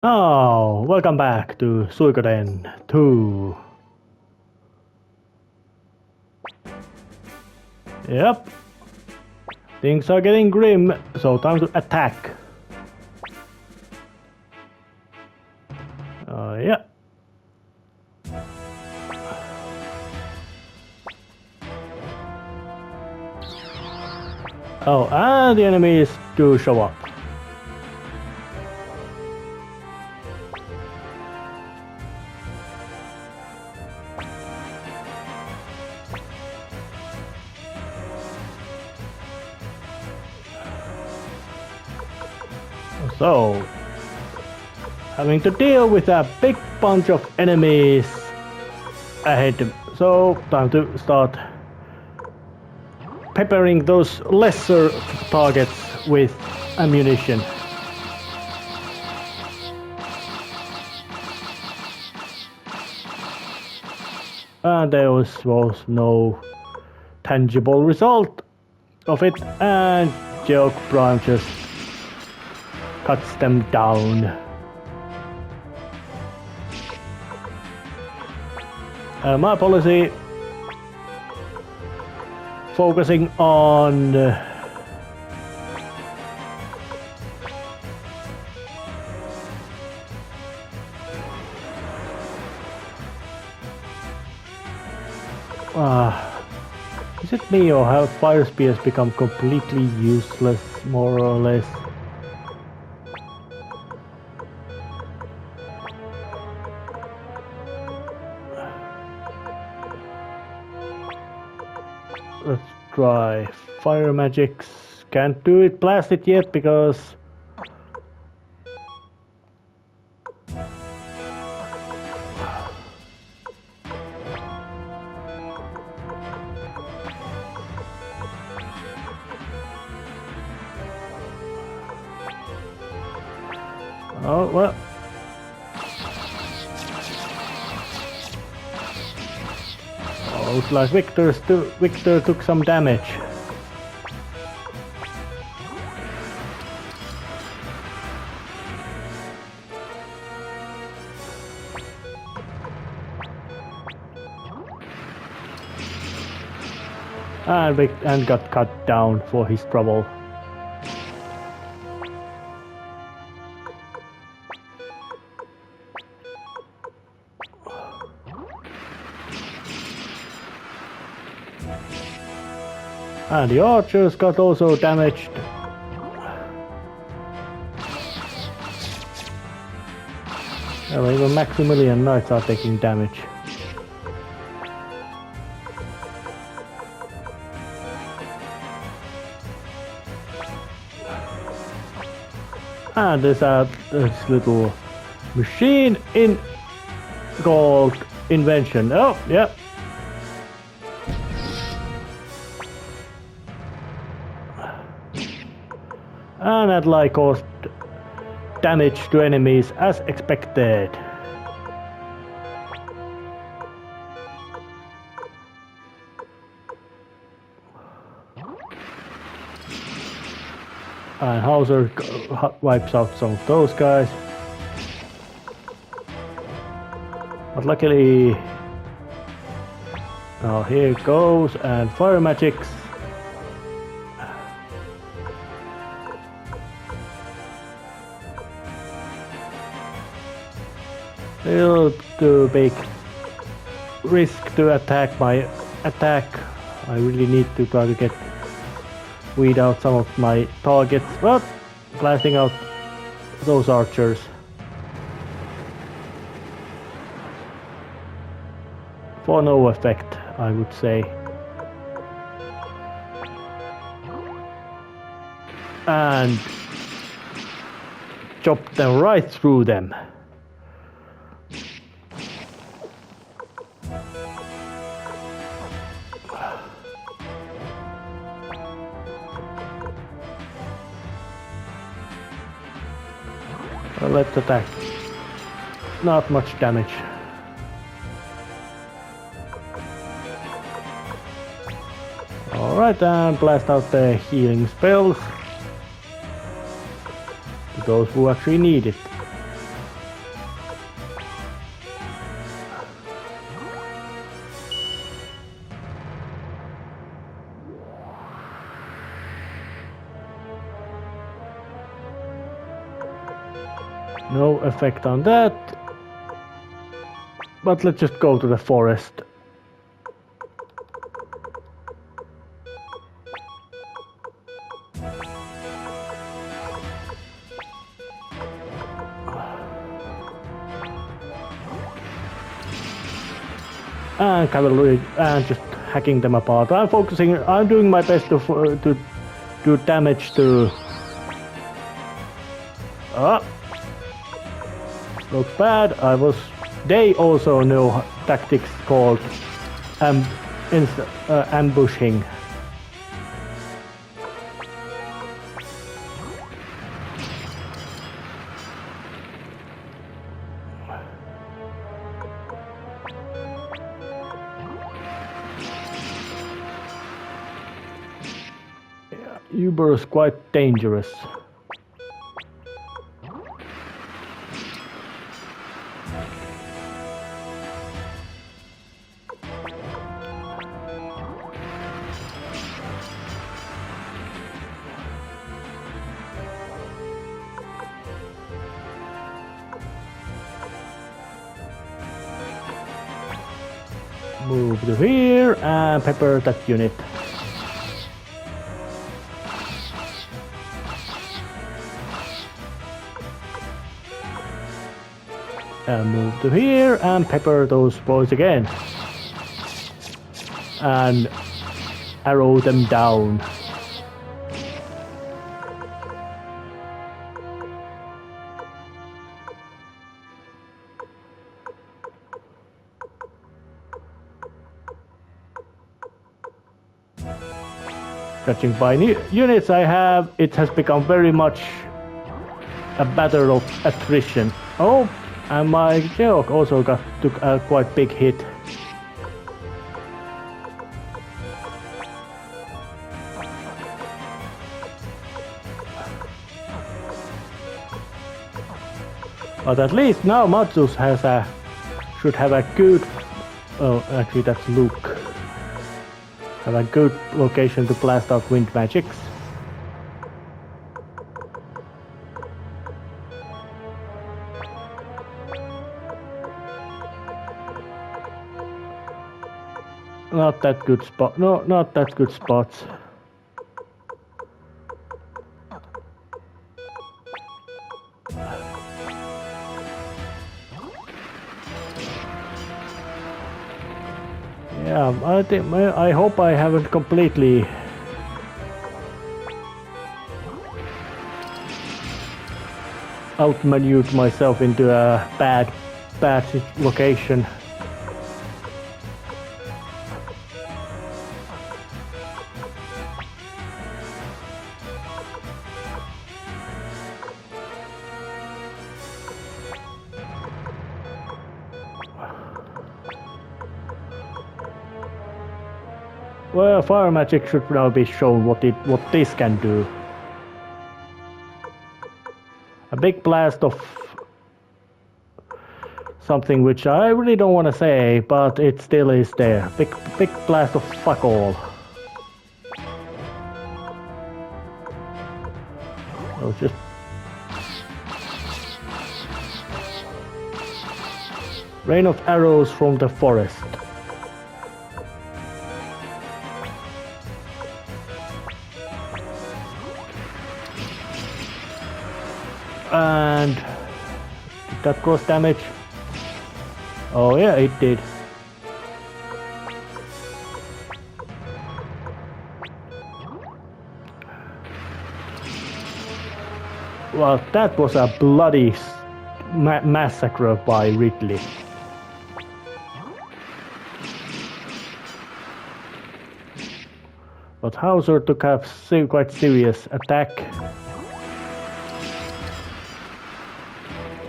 Oh, welcome back to Suikoden 2. Yep. Things are getting grim, so time to attack. Yeah. Oh, and the enemies do show up. So, having to deal with a big bunch of enemies ahead, so time to start peppering those lesser targets with ammunition. And there was no tangible result of it, and Joke Prime just cuts them down. My policy, focusing on is it me or have fire spears become completely useless, more or less? Let's try fire magics. Can't do it, blast it yet because oh well. Looks like Victor took some damage. And got cut down for his trouble. And the archers got also damaged. Well, even Maximilian Knights are taking damage. And there's this little machine in called Invention. Oh, yeah. And that lie caused damage to enemies as expected. And Hauser wipes out some of those guys. But luckily, now here it goes, and fire magics. Little too big risk to attack my attack. I really need to try to weed out some of my targets, but blasting out those archers. For no effect, I would say. And chop them right through them. Well, let's attack. Not much damage. Alright, and blast out the healing spells to those who actually need it. No effect on that. But let's just go to the forest. And cavalry, and just hacking them apart. I'm doing my best to do damage to... Looks bad. They also know tactics called ambushing. Uber is quite dangerous. Move to here and pepper that unit. And move to here and pepper those boys again. And arrow them down. Judging by units I have, it has become very much a battle of attrition. Oh, and my Georg also took a quite big hit. But at least now Matsus should have a good... Oh, actually that's Luke. Have a good location to blast out wind magics. Not that good spot. No, not that good spots. Yeah, I hope I haven't completely outmaneuvered myself into a bad location. Well, fire magic should now be shown what this can do. A big blast of something which I really don't want to say, but it still is there. Big blast of fuck all. Oh, just rain of arrows from the forest. And did that cause damage? Oh yeah, it did. Well, that was a bloody massacre by Ridley. But Hauser took a quite serious attack.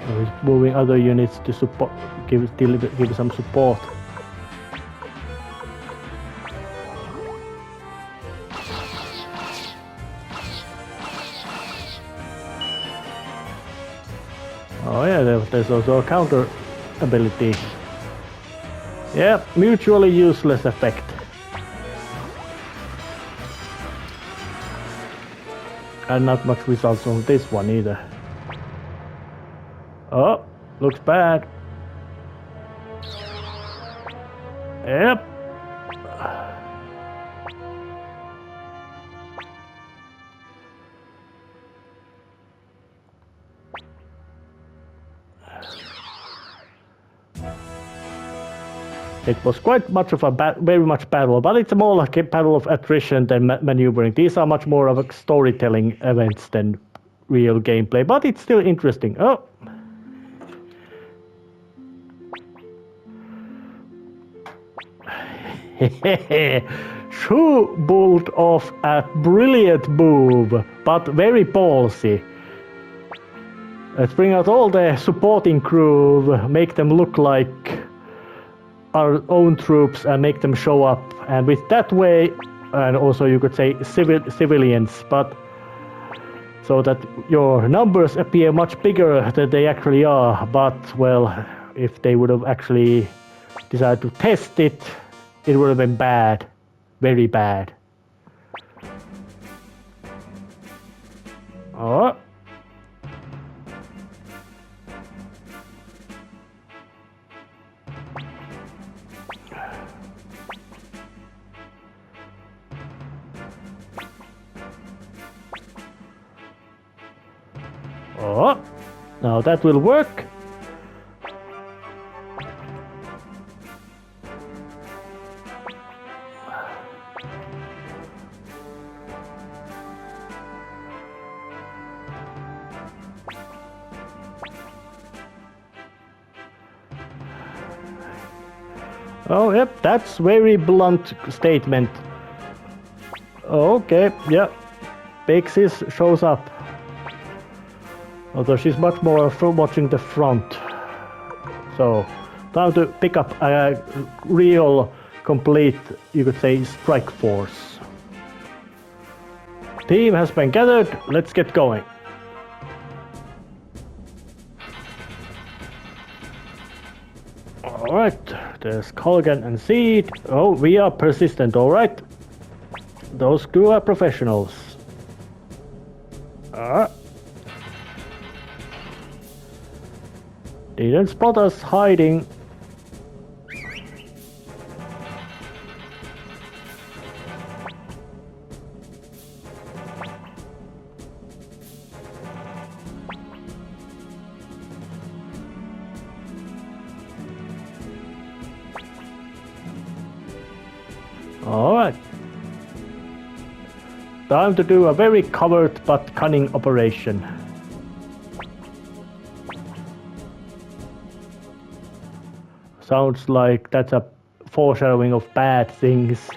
He's moving other units to support, give some support. Oh yeah, there's also a counter ability. Yeah, mutually useless effect. And not much results on this one either. Oh, looks bad. Yep. It was quite much of a very much battle, but it's more like a battle of attrition than maneuvering. These are much more of a storytelling events than real gameplay, but it's still interesting. Oh. Shu pulled off a brilliant move, but very ballsy. Let's bring out all the supporting crew, make them look like our own troops and make them show up. And with that way, and also you could say civilians, but so that your numbers appear much bigger than they actually are. But, well, if they would have actually decided to test it, it would have been bad. Very bad. Oh. Oh, now that will work. Oh, yep, that's very blunt statement. Okay, yeah, Pixis shows up. Although she's much more from watching the front. So, time to pick up a real, complete, you could say, strike force. Team has been gathered, let's get going. Alright, there's Colgan and Seed. Oh, we are persistent, alright. Those two are professionals. Didn't spot us hiding. Alright. Time to do a very covert but cunning operation. Sounds like that's a foreshadowing of bad things.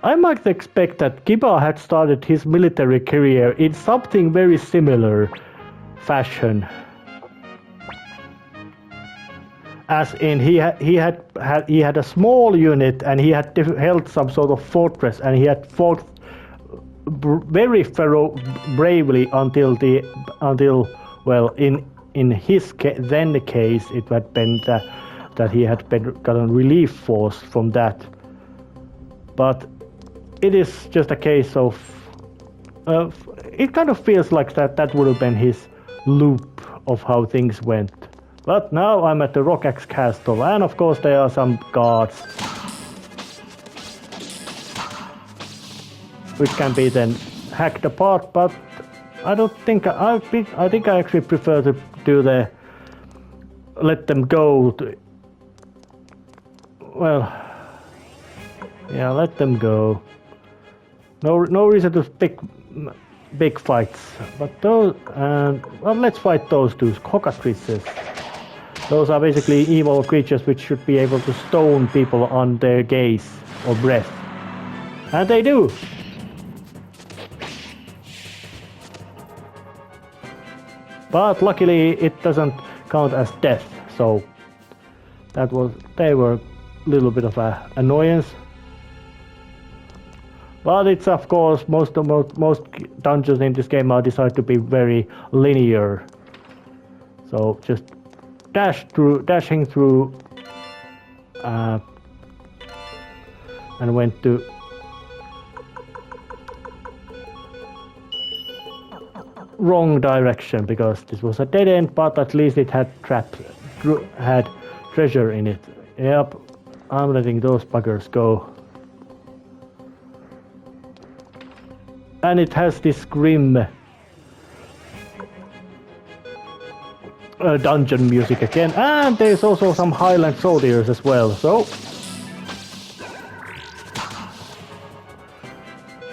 I might expect that Kiba had started his military career in something very similar fashion. As in, he had a small unit and he had held some sort of fortress and he had fought very bravely until well, in his then the case it had been that he had gotten relief force from that. But it is just a case of it kind of feels like that would have been his loop of how things went. But now I'm at the Rokax castle, and of course there are some guards, which can be then hacked apart. But I don't think I think I actually prefer to do the let them go. Well, yeah, let them go. No reason to pick big fights. But those, well, let's fight those two cockatrices. Those are basically evil creatures which should be able to stone people on their gaze or breath. And they do! But luckily it doesn't count as death, so they were a little bit of an annoyance. But it's of course most dungeons in this game are designed to be very linear. So just dashing through, and went to wrong direction because this was a dead end, but at least it had had treasure in it. Yep, I'm letting those buggers go. And it has this grim dungeon music again, and there's also some Highland soldiers as well, so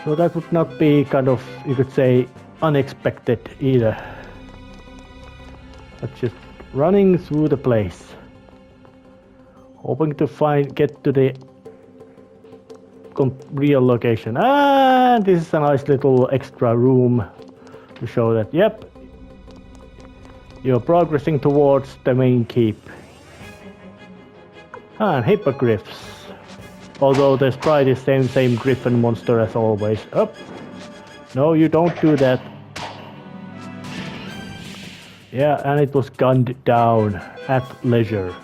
that would not be kind of, you could say, unexpected either. But just running through the place, hoping to get to the real location. And this is a nice little extra room to show that, yep, you're progressing towards the main keep. And hippogriffs. Although the sprite is same griffin monster as always. Up. No, you don't do that. Yeah, and it was gunned down at leisure.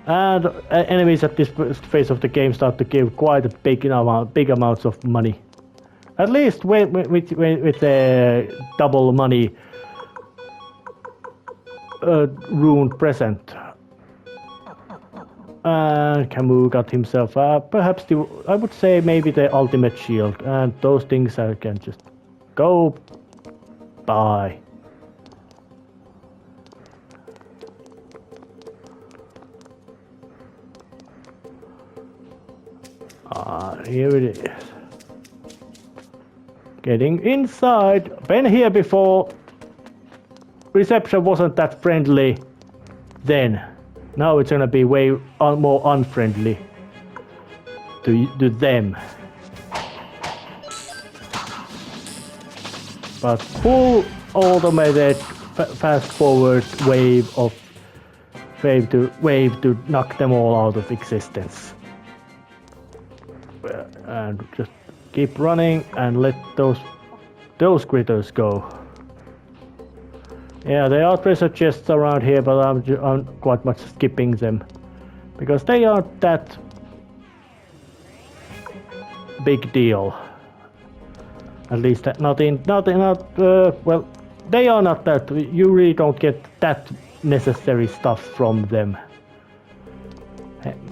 And enemies at this phase of the game start to give quite a big amounts of money. At least with double money rune present. And Camus got himself perhaps I would say maybe the ultimate shield, and those things I can just go by. Here it is. Getting inside. Been here before. Reception wasn't that friendly then. Now it's gonna be way more unfriendly to them. But full automated fast forward wave to knock them all out of existence. And just keep running and let those critters go. Yeah, there are treasure chests around here, but I'm quite much skipping them because they aren't that big deal. At least well, they are not that. You really don't get that necessary stuff from them.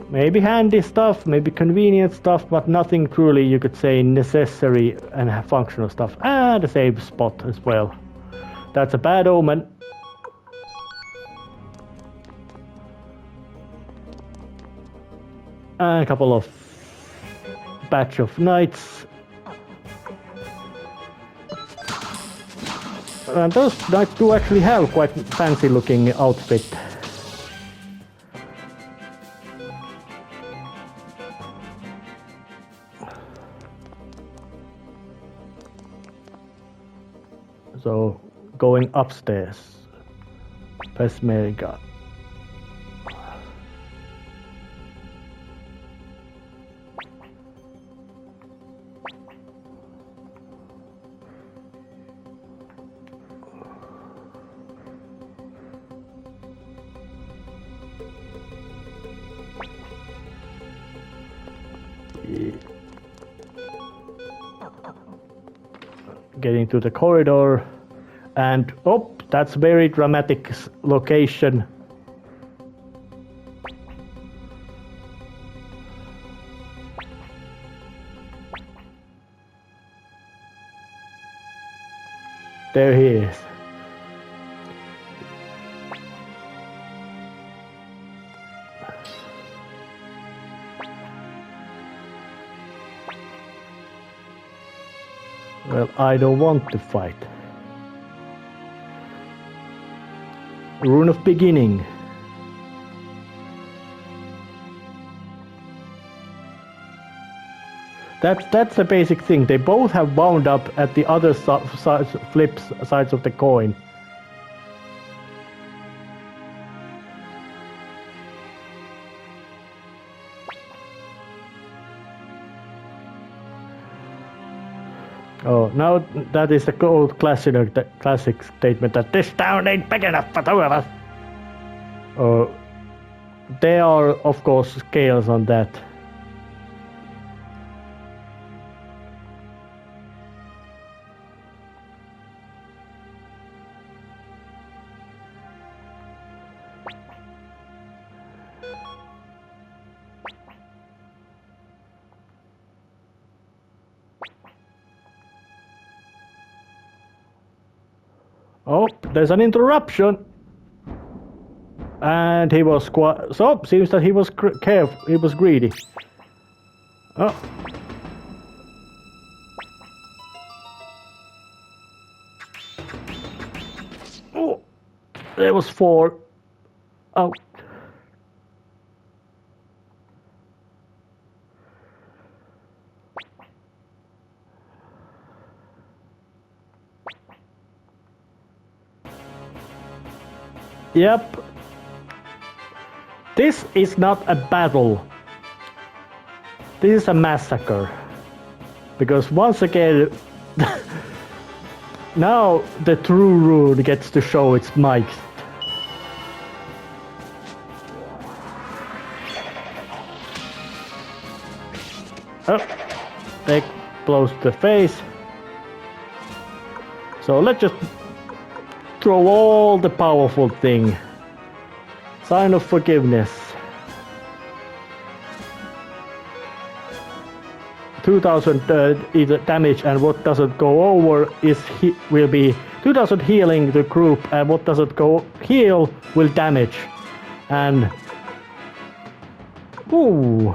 Maybe handy stuff, maybe convenient stuff, but nothing truly, you could say, necessary and functional stuff. And the save spot as well. That's a bad omen. And a couple of batch of knights. And those knights do actually have quite fancy looking outfit. So, going upstairs. Pesmerga. Getting to the corridor, and oh, that's very dramatic location. There he is. Well, I don't want to fight. Rune of Beginning. That's the basic thing. They both have wound up at the other sides of the coin. Oh, now that is the old classic statement that this town ain't big enough for two of us. There are, of course, scales on that. Oh, there's an interruption. And he was quite... So, seems that he was careful. He was greedy. Oh. Oh. There was 4. Oh. Yep. This is not a battle. This is a massacre. Because once again, now the true rune gets to show its might. Oh, they blows the face. So let's just throw all the powerful thing. Sign of forgiveness. 2000 either damage, and what doesn't go over is will be 2000 healing the group, and what doesn't go heal will damage. And ooh,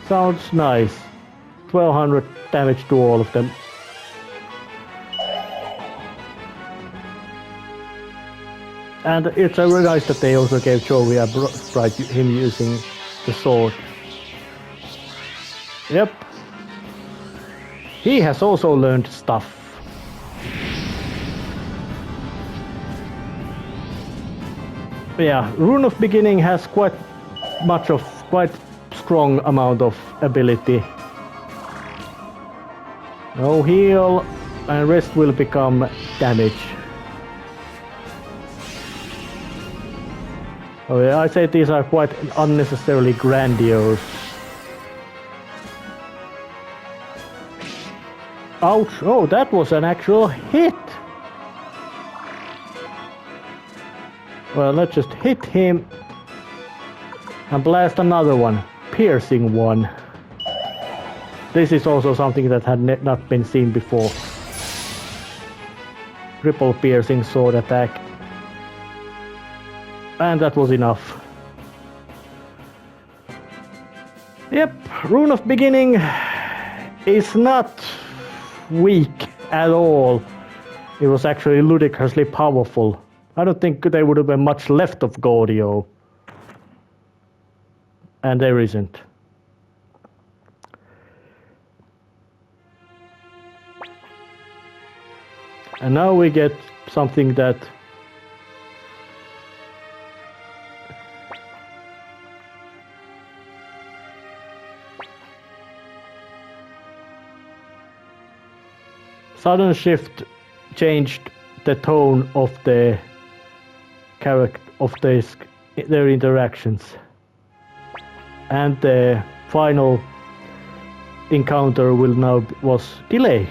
sounds nice. 1200 damage to all of them. And it's very nice that they also gave Joey a sprite, him using the sword. Yep. He has also learned stuff. Yeah, Rune of Beginning has quite strong amount of ability. No heal, and rest will become damage. Oh yeah, I say these are quite unnecessarily grandiose. Ouch! Oh, that was an actual hit! Well, let's just hit him and blast another one. Piercing one. This is also something that had not been seen before. Triple piercing sword attack. And that was enough. Yep, Rune of Beginning is not weak at all. It was actually ludicrously powerful. I don't think there would have been much left of Gaudio. And there isn't. And now we get something that sudden shift changed the tone of the character of their interactions, and the final encounter was delayed,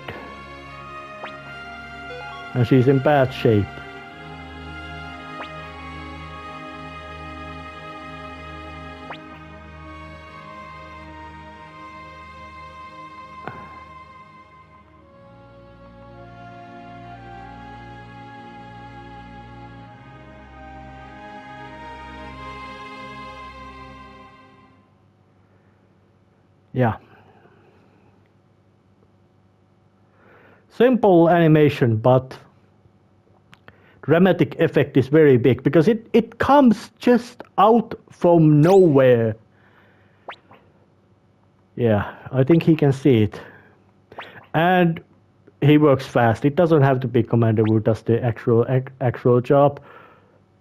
and she's in bad shape. Yeah. Simple animation, but dramatic effect is very big because it comes just out from nowhere. Yeah, I think he can see it. And he works fast. It doesn't have to be Commander who does the actual job.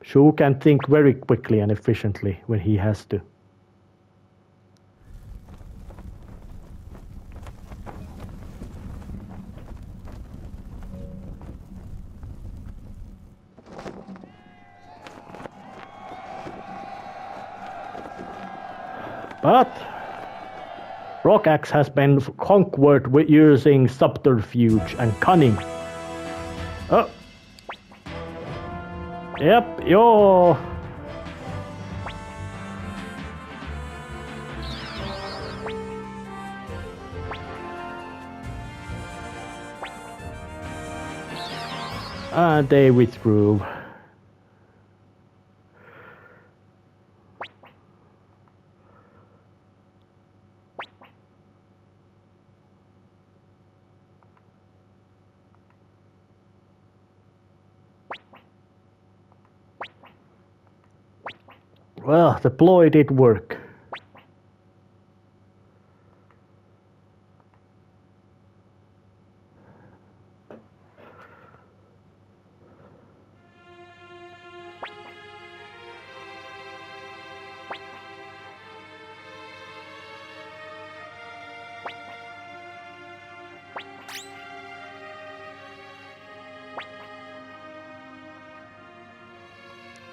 Shu can think very quickly and efficiently when he has to. But Rock Axe has been conquered with using subterfuge and cunning. Oh. Yep, you're... And they withdrew. Well, the ploy did work.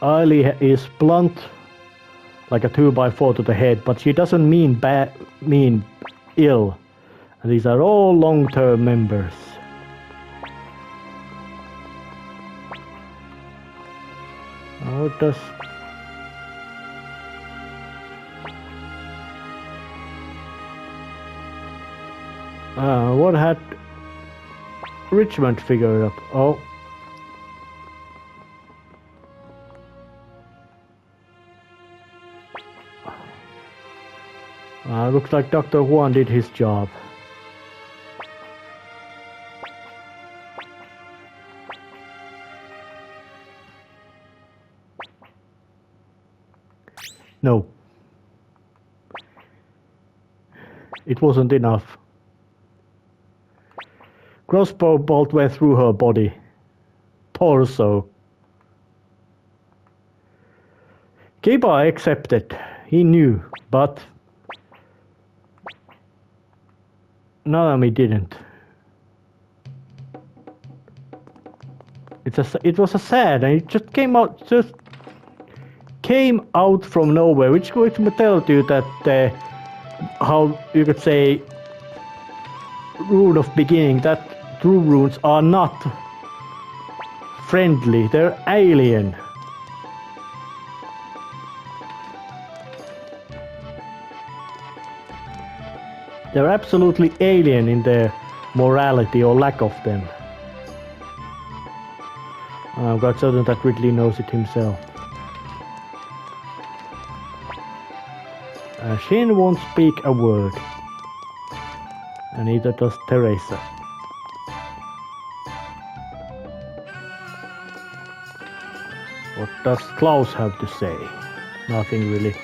Ali is blunt, like a 2x4 to the head, but she doesn't mean ill. And these are all long-term members. How does... what had Richmond figured out? Oh. Looks like Dr. Juan did his job. No. It wasn't enough. Crossbow bolt went through her body. Torso. Kiba accepted. He knew, but... Nanami didn't. It was a sad, and it just came out from nowhere, which going to tell you that how you could say Rune of Beginning, that true runes are not friendly, they're alien. They're absolutely alien in their morality or lack of them. I'm quite certain that Ridley knows it himself. Shin won't speak a word. And neither does Teresa. What does Klaus have to say? Nothing really.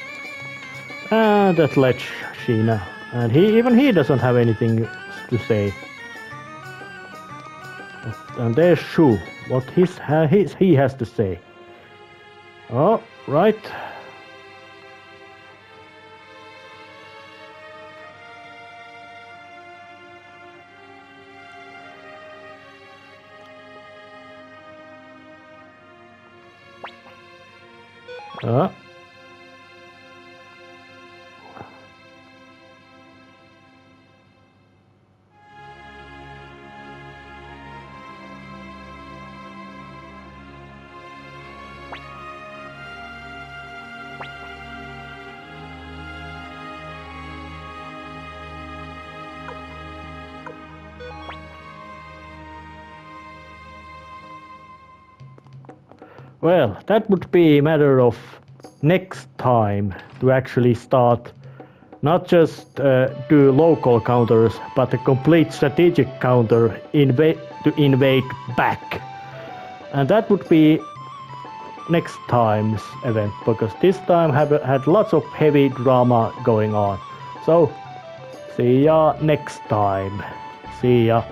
And that lets Sheena. And even he doesn't have anything to say. And there's Shu. What he has to say. Oh, right. Well, that would be a matter of next time to actually start not just do local counters, but a complete strategic counter to invade back. And that would be next time's event, because this time had lots of heavy drama going on. So, see ya next time. See ya.